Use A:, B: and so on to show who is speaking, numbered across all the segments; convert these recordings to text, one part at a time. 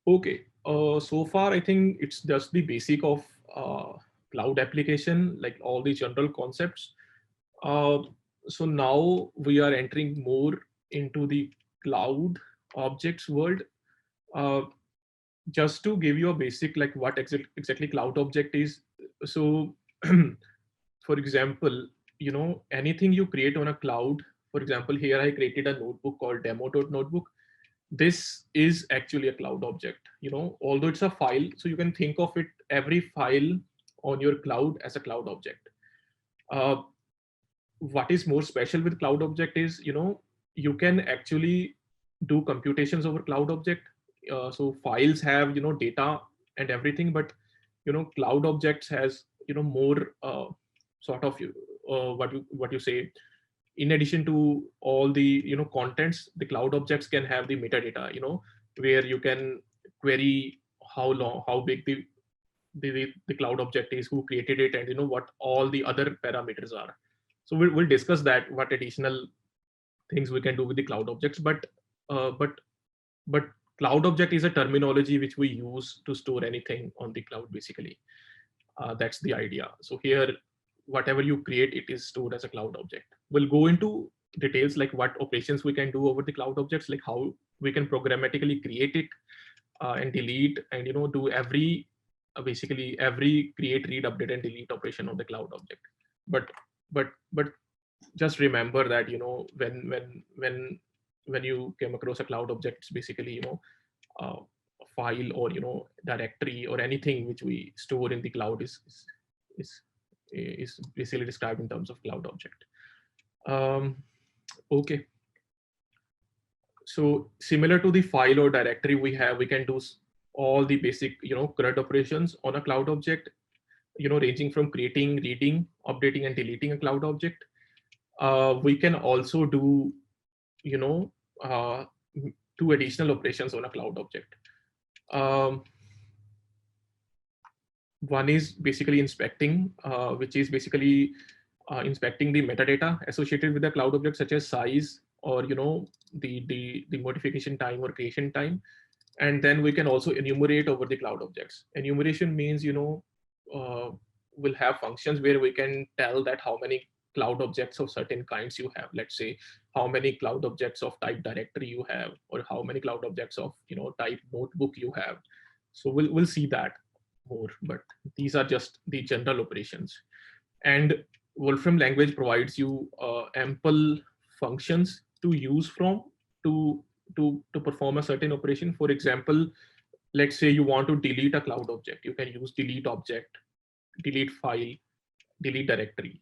A: Okay, so far I think it's just the basic of cloud application, like all the general concepts. Uh, so now we are entering more into the cloud objects world. Uh, just to give you a basic, like what exactly cloud object is. So, for example, anything you create on a cloud. For example, here I created a notebook called demo.notebook. This is actually a cloud object, although it's a file. So you can think of it, every file on your cloud, as a cloud object. uh, what is more special with cloud object is, you can actually do computations over cloud object. So files have, data and everything, but cloud objects has, more sort of, what you say, in addition to all the, contents, the cloud objects can have the metadata, where you can query how big the cloud object is, who created it, and what all the other parameters are. So we'll discuss that, what additional things we can do with the cloud objects. Uh, but but cloud object is a terminology which we use to store anything on the cloud, basically. That's the idea. So here, whatever you create, it is stored as a cloud object. We'll go into details, like what operations we can do over the cloud objects, like how we can programmatically create it, and delete, and do basically every create, read, update, and delete operation on the cloud object. But but but just remember that, when you came across a cloud object, it's basically, a file, or directory, or anything which we store in the cloud is is basically described in terms of cloud object. Um, okay, so similar to the file or directory we can do all the basic, CRUD operations on a cloud object, ranging from creating, reading, updating, and deleting a cloud object. We can also do, you know uh, two additional operations on a cloud object. um, One is basically inspecting, which is basically inspecting the metadata associated with the cloud object, such as size, or the modification time or creation time. And then we can also enumerate over the cloud objects. Enumeration means, uh, we'll have functions where we can tell that how many cloud objects of certain kinds you have. Let's say how many cloud objects of type directory you have, or how many cloud objects of, type notebook you have. So we'll see that more, but these are just the general operations. And Wolfram language provides you ample functions to use from, to to perform a certain operation. For example, let's say you want to delete a cloud object, you can use delete object, delete file, delete directory.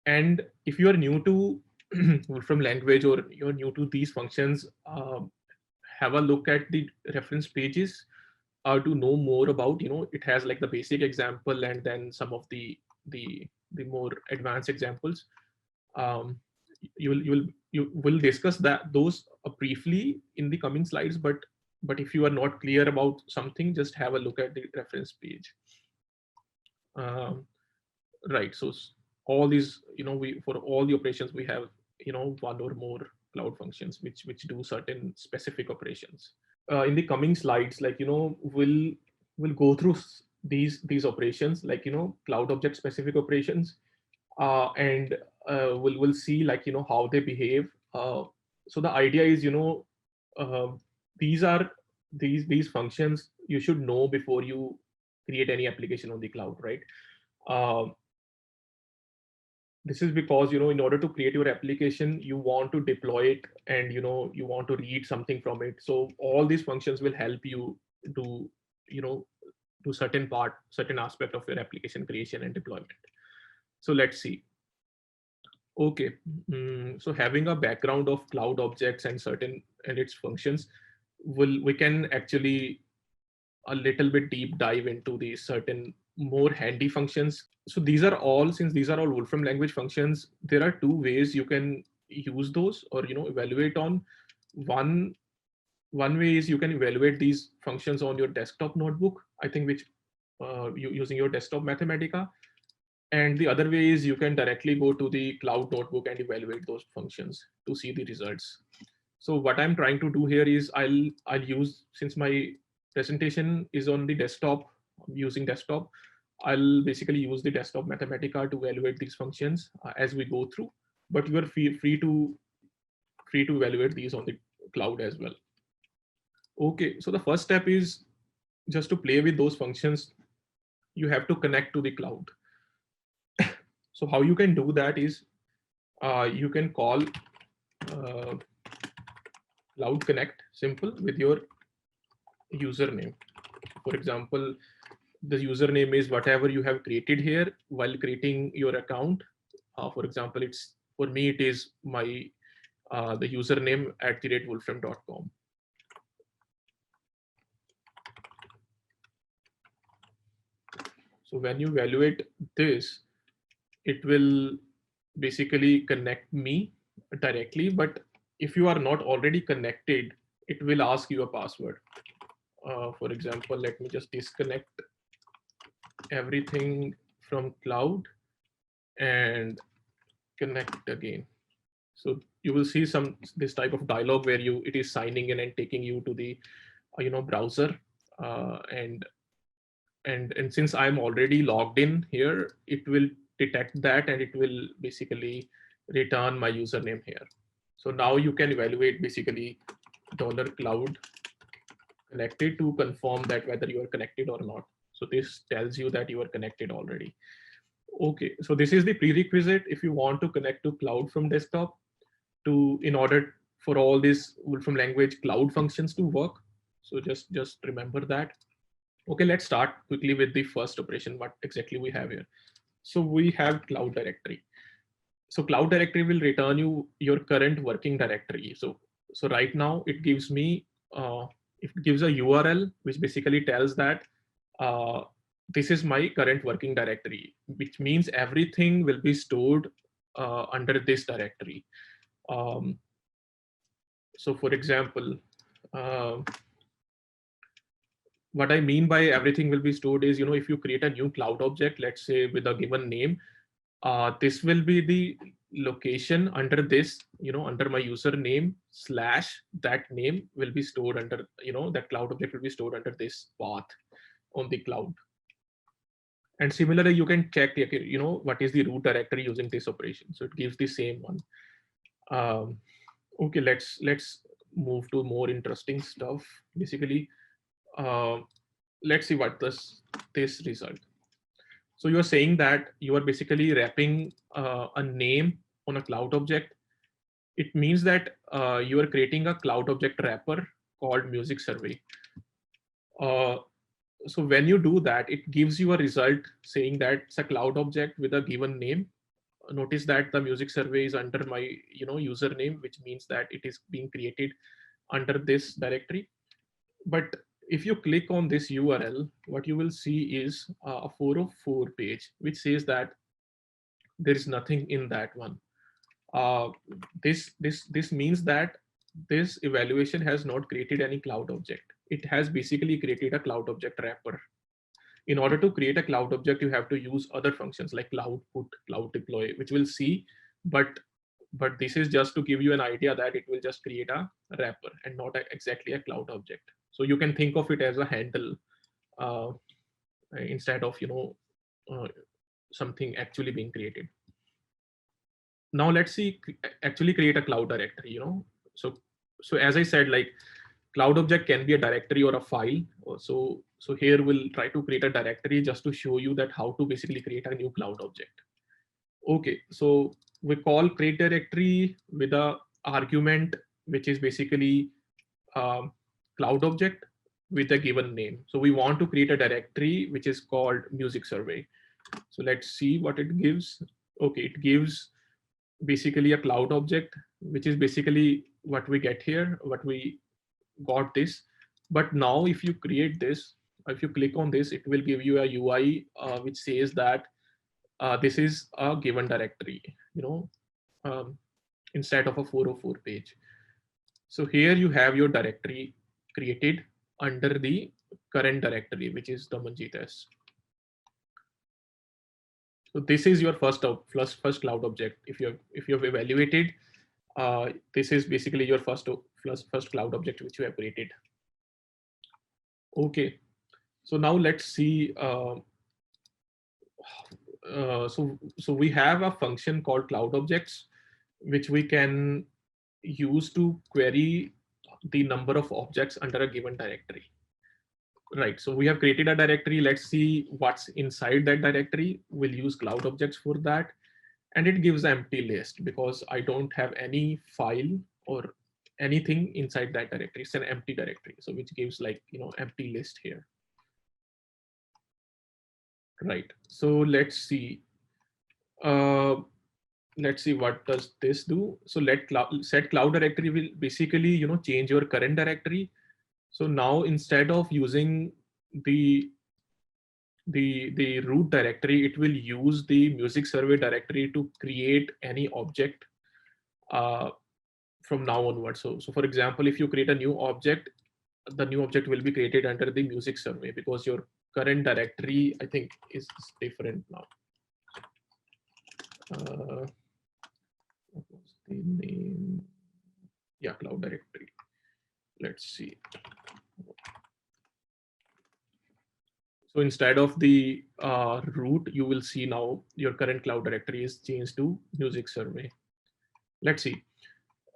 A: And if you are new to Wolfram language, or you're new to these functions, have a look at the reference pages, to know more about, it has like the basic example, and then some of the more advanced examples. um, you will discuss those briefly in the coming slides, but if you are not clear about something, just have a look at the reference page. um, right, so all these, we, for all the operations, we have, one or more cloud functions which do certain specific operations. In the coming slides, like, we'll go through these operations, like, cloud object specific operations, and we'll see, like, how they behave. So the idea is, uh, these are these functions you should know before you create any application on the cloud, right? uh, this is because, in order to create your application, you want to deploy it, and you want to read something from it. So all these functions will help you do, you know do certain aspect of your application creation and deployment. So let's see. Okay. So having a background of cloud objects and its functions, we can actually a little bit deep dive into the certain more handy functions. So since these are all Wolfram language functions, there are two ways you can use those, or evaluate on. One one way is you can evaluate these functions on your desktop notebook, I think, which using your desktop Mathematica. And the other way is you can directly go to the cloud notebook and evaluate those functions to see the results. So what I'm trying to do here is I'll use, since my presentation is on the desktop, using desktop, I'll basically use the desktop Mathematica to evaluate these functions as we go through, but you are free to evaluate these on the cloud as well. Okay, so the first step is just to play with those functions, you have to connect to the cloud. So how you can do that is you can call Cloud Connect simple with your username. For example, the username is whatever you have created here while creating your account. For example, it's for me it is my the username @wolfram.com. So when you evaluate this, it will basically connect me directly. But if you are not already connected, it will ask you a password. For example, let me just disconnect everything from cloud and connect again. So you will see this type of dialog where it is signing in and taking you to the browser, and since I'm already logged in here, it will detect that and it will basically return my username here. So now you can evaluate basically $cloud connected to confirm that whether you are connected or not. So this tells you that you are connected already. Okay, so this is the prerequisite if you want to connect to cloud from desktop in order for all these Wolfram language cloud functions to work. So just remember that. Okay, let's start quickly with the first operation, what exactly we have here. So we have CloudDirectory. So CloudDirectory will return you your current working directory. So right now it gives me it gives a URL which basically tells that this is my current working directory, which means everything will be stored under this directory. So for example, what I mean by everything will be stored is, if you create a new cloud object, let's say with a given name, this will be the location under this, under my username / that name will be stored under, that cloud object will be stored under this path on the cloud. And similarly, you can check, what is the root directory using this operation. So it gives the same one. Okay, let's move to more interesting stuff. Basically, let's see what this result. So you're saying that you are basically wrapping a name on a cloud object. It means that you are creating a cloud object wrapper called music survey. So when you do that, it gives you a result saying that it's a cloud object with a given name. Notice that the music survey is under my username, which means that it is being created under this directory. But if you click on this URL, what you will see is a 404 page, which says that there is nothing in that one. This means that this evaluation has not created any cloud object. It has basically created a cloud object wrapper. In order to create a cloud object, you have to use other functions like cloud put, cloud deploy, which we'll see. But this is just to give you an idea that it will just create a wrapper and not exactly a cloud object. So you can think of it as a handle instead of something actually being created. Now let's see actually create a cloud directory. So as I said, like cloud object can be a directory or a file. So here we'll try to create a directory just to show you that how to basically create a new cloud object. Okay, so we call create directory with a argument which is basically cloud object with a given name. So we want to create a directory which is called music survey. So let's see what it gives. Okay, it gives basically a cloud object, which is basically what we get here, what we got this. But now if you create this, if you click on this, it will give you a UI which says that this is a given directory, instead of a 404 page. So here you have your directory created under the current directory, which is Damanjit S. So this is your first cloud object. If you have evaluated, this is basically your first cloud object which you have created. Okay, so now let's see. So we have a function called CloudObjects, which we can use to query the number of objects under a given directory. Right, so we have created a directory. Let's see what's inside that directory. We'll use CloudObjects for that. And it gives an empty list because I don't have any file or anything inside that directory. It's an empty directory. So which gives like, empty list here. Right, so let's see. Let's see what does this do. So set cloud directory will basically, change your current directory. So now instead of using the root directory, it will use the music survey directory to create any object from now onward. So for example, if you create a new object, the new object will be created under the music survey because your current directory, I think, is different now. What was the name? Yeah, cloud directory. Let's see. So instead of the root, you will see now your current cloud directory is changed to music survey. Let's see.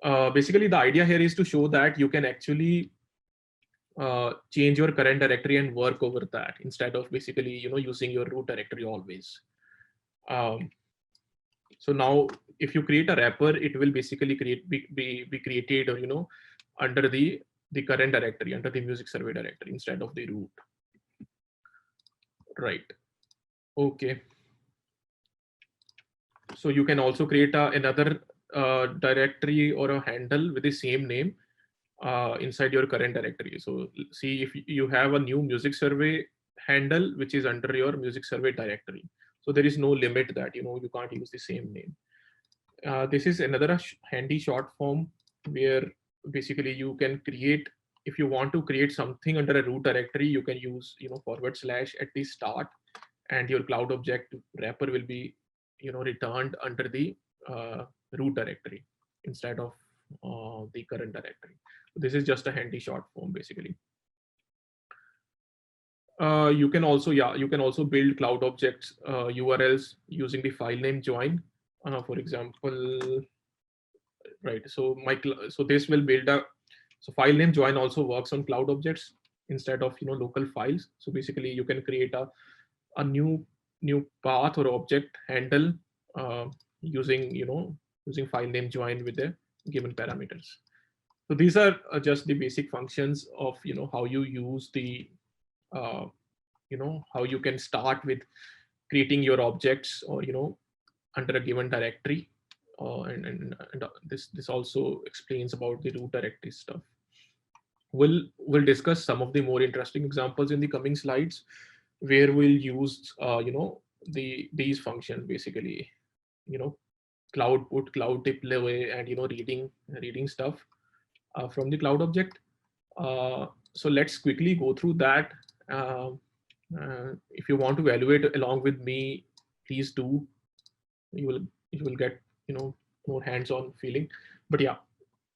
A: Basically, the idea here is to show that you can actually change your current directory and work over that instead of basically, using your root directory always. So now if you create a wrapper, it will basically be created, or, under the current directory, under the music survey directory instead of the root. Right. Okay. So you can also create another directory or a handle with the same name inside your current directory. So see if you have a new music survey handle which is under your music survey directory. So there is no limit that you can't use the same name. This is another handy short form where basically you can create, if you want to create something under a root directory, you can use / at the start, and your cloud object wrapper will be returned under the root directory instead of the current directory. This is just a handy short form basically. You can also build cloud objects URLs using the file name join. For example, right, so this will build a, so file name join also works on cloud objects instead of local files. So basically you can create a new path or object handle using file name join with the given parameters. So these are just the basic functions of how you use the how you can start with creating your objects or under a given directory. And this also explains about the root directory stuff. We'll discuss some of the more interesting examples in the coming slides, where we'll use these functions basically, cloud put, cloud deploy, and reading stuff from the cloud object. So let's quickly go through that. If you want to evaluate along with me, please do. You will get more hands-on feeling. But yeah,